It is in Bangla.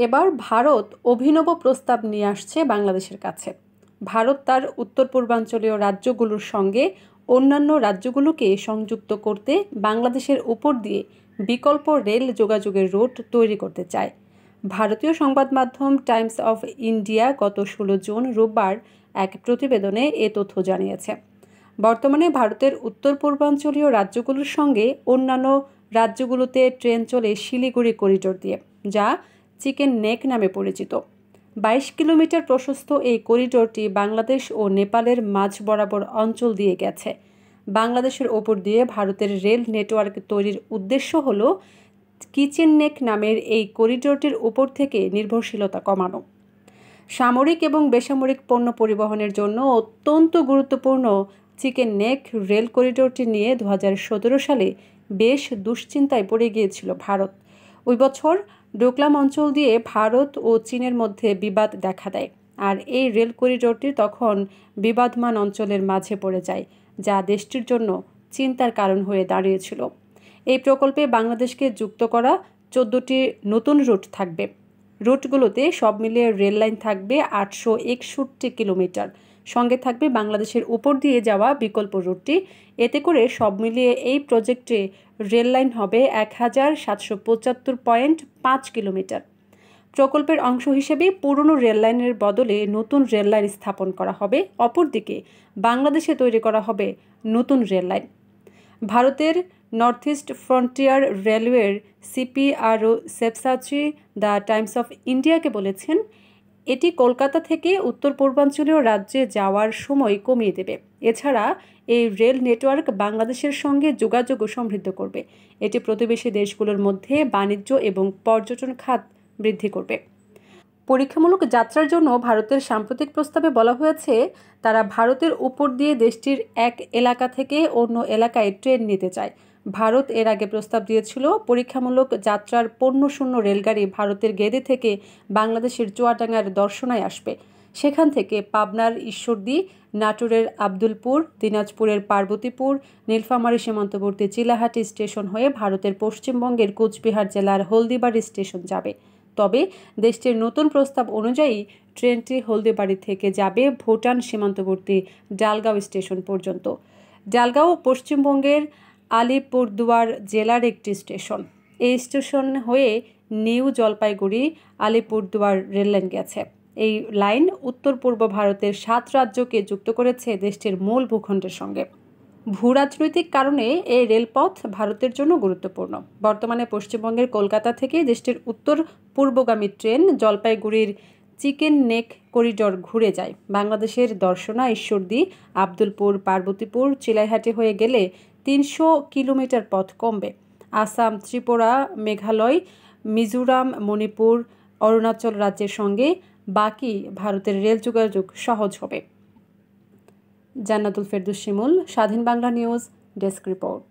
এবার ভারত অভিনব প্রস্তাব নিয়ে আসছে বাংলাদেশের কাছে। ভারত তার উত্তর পূর্বাঞ্চলীয় রাজ্যগুলোর সঙ্গে অন্যান্য রাজ্যগুলোকে সংযুক্ত করতে বাংলাদেশের উপর দিয়ে বিকল্প রেল যোগাযোগের রুট তৈরি করতে চায়। ভারতীয় সংবাদ মাধ্যম টাইমস অফ ইন্ডিয়া গত 16 জুন রোববার এক প্রতিবেদনে এ তথ্য জানিয়েছে। বর্তমানে ভারতের উত্তর পূর্বাঞ্চলীয় রাজ্যগুলোর সঙ্গে অন্যান্য রাজ্যগুলোতে ট্রেন চলে শিলিগুড়ি করিডোর দিয়ে, যা চিকেন নেক নামে পরিচিত। 22 কিলোমিটার প্রশস্ত এই করিডোরটি বাংলাদেশ ও নেপালের মাঝ বরাবর অঞ্চল দিয়ে গেছে। বাংলাদেশের ওপর দিয়ে ভারতের রেল নেটওয়ার্ক তৈরির উদ্দেশ্য হল কিচেন নেক নামের এই করিডোরটির উপর থেকে নির্ভরশীলতা কমানো। সামরিক এবং বেসামরিক পণ্য পরিবহনের জন্য অত্যন্ত গুরুত্বপূর্ণ চিকেন নেক রেল করিডোরটি নিয়ে 2017 সালে বেশ দুশ্চিন্তায় পড়ে গিয়েছিল ভারত। ওই বছর ডোকলাম অঞ্চল দিয়ে ভারত ও চীনের মধ্যে বিবাদ দেখা দেয়, আর এই রেল করিডোরটি তখন বিবাদমান অঞ্চলের মাঝে পড়ে যায়, যা দেশটির জন্য চিন্তার কারণ হয়ে দাঁড়িয়েছিল। এই প্রকল্পে বাংলাদেশকে যুক্ত করা 14টি নতুন রুট থাকবে। রুটগুলোতে সব মিলিয়ে রেল লাইন থাকবে 861 কিলোমিটার। সঙ্গে থাকবে বাংলাদেশের উপর দিয়ে যাওয়া বিকল্প রুটটি। এতে করে সব মিলিয়ে এই প্রজেক্টে রেল লাইন হবে 1775.5 কিলোমিটার। প্রকল্পের অংশ হিসেবে পুরনো রেল লাইনের বদলে নতুন রেল লাইন স্থাপন করা হবে। অপরদিকে বাংলাদেশে তৈরি করা হবে নতুন রেল লাইন। ভারতের নর্থ ইস্ট ফ্রন্টিয়ার রেলওয়ের সিপি আরও সেপসাচি দ্য টাইমস অফ ইন্ডিয়াকে বলেছেন, এটি কলকাতা থেকে উত্তর পূর্বাঞ্চলীয় রাজ্যে যাওয়ার সময় কমিয়ে দেবে। এছাড়া এই রেল নেটওয়ার্ক বাংলাদেশের সঙ্গে যোগাযোগও সমৃদ্ধ করবে। এটি প্রতিবেশী দেশগুলোর মধ্যে বাণিজ্য এবং পর্যটন খাত বৃদ্ধি করবে। পরীক্ষামূলক যাত্রার জন্য ভারতের সাম্প্রতিক প্রস্তাবে বলা হয়েছে, তারা ভারতের উপর দিয়ে দেশটির এক এলাকা থেকে অন্য এলাকায় ট্রেন নিতে চায়। ভারত এর আগে প্রস্তাব দিয়েছিল পরীক্ষামূলক যাত্রার পণ্যশূন্য রেলগাড়ি ভারতের গেদে থেকে বাংলাদেশের চুয়াডাঙ্গার দর্শনায় আসবে। সেখান থেকে পাবনার ঈশ্বরদী, নাটোরের আব্দুলপুর, দিনাজপুরের পার্বতীপুর, নীলফামারী সীমান্তবর্তী চিলাহাটি স্টেশন হয়ে ভারতের পশ্চিমবঙ্গের কোচবিহার জেলার হলদিবাড়ি স্টেশন যাবে। তবে দেশটির নতুন প্রস্তাব অনুযায়ী ট্রেনটি হলদিবাড়ি থেকে যাবে ভুটান সীমান্তবর্তী ডালগাঁও স্টেশন পর্যন্ত। ডালগাঁও পশ্চিমবঙ্গের আলিপুরদুয়ার জেলার একটি স্টেশন। এই স্টেশন হয়ে নিউ জলপাইগুড়ি আলিপুরদুয়ার রেললাইন গেছে। এই লাইন উত্তর পূর্ব ভারতের 7 রাজ্যকে যুক্ত করেছে দেশটির মূল ভূখণ্ডের সঙ্গে। ভূরাজনৈতিক কারণে এই রেলপথ ভারতের জন্য গুরুত্বপূর্ণ। বর্তমানে পশ্চিমবঙ্গের কলকাতা থেকে দেশটির উত্তর পূর্বগামী ট্রেন জলপাইগুড়ির চিকেন নেক করিডোর ঘুরে যায়। বাংলাদেশের দর্শনা, ঈশ্বরদী, আব্দুলপুর, পার্বতীপুর, চিলাইহাটি হয়ে গেলে 300 কিলোমিটার পথ কমবে। আসাম, ত্রিপুরা, মেঘালয়, মিজোরাম, মণিপুর, অরুণাচল রাজ্যের সঙ্গে বাকি ভারতের রেল যোগাযোগ সহজ হবে। জান্নাতুল ফেরদৌস শিমুল, স্বাধীন বাংলা নিউজ ডেস্ক রিপোর্ট।